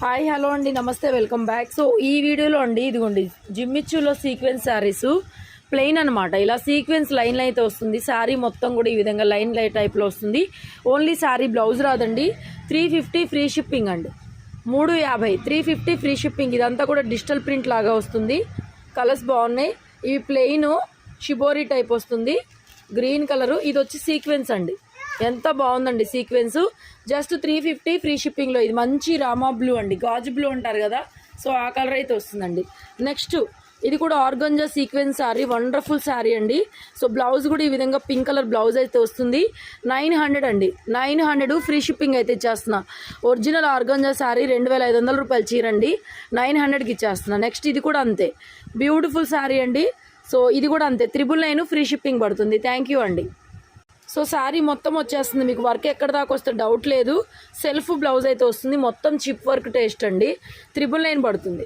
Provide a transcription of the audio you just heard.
Hi hello అండి, నమస్తే, welcome back. So ఈ వీడియోలో అండి ఇదిగోండి జిమ్మిచ్చులో సీక్వెన్స్ శారీస్ ప్లెయిన్ అనమాట. ఇలా సీక్వెన్స్ లైన్లు అయితే వస్తుంది. శారీ మొత్తం కూడా ఈ విధంగా లైన్ లైట్ టైప్లో వస్తుంది. ఓన్లీ శారీ బ్లౌజ్ రాదండి. 350 ఫ్రీ షిప్పింగ్ అండి. 350 350 ఫ్రీ షిప్పింగ్. ఇదంతా కూడా డిజిటల్ ప్రింట్ లాగా వస్తుంది. కలర్స్ బాగున్నాయి. ఇవి ప్లెయిన్ షిబోరీ టైప్ వస్తుంది, గ్రీన్ కలరు. ఇది వచ్చి సీక్వెన్స్ అండి. ఎంత బాగుందండి సీక్వెన్స్. జస్ట్ 350 ఫ్రీ షిప్పింగ్లో. ఇది మంచి రామా బ్లూ అండి, గాజు బ్లూ అంటారు కదా, సో ఆ కలర్ అయితే వస్తుందండి. నెక్స్ట్ ఇది కూడా organza sequence sari, wonderful sari అండి. సో బ్లౌజ్ కూడా ఈ విధంగా పింక్ కలర్ బ్లౌజ్ అయితే వస్తుంది. 900 అండి, 900 ఫ్రీ షిప్పింగ్ అయితే ఇచ్చేస్తున్నా. ఒరిజినల్ ఆర్గంజా శారీ 2500 రూపాయలు చీరండి, 900కి ఇచ్చేస్తున్నా. నెక్స్ట్ ఇది కూడా అంతే, బ్యూటిఫుల్ శారీ అండి. సో ఇది కూడా అంతే, 999 ఫ్రీ షిప్పింగ్ పడుతుంది. థ్యాంక్ యూ అండి. సో శారీ మొత్తం వచ్చేస్తుంది. మీకు వర్క్ ఎక్కడ దాకా వస్తే డౌట్ లేదు. సెల్ఫ్ బ్లౌజ్ అయితే వస్తుంది. మొత్తం చిప్ వర్క్ టేస్ట్ అండి. 999 పడుతుంది.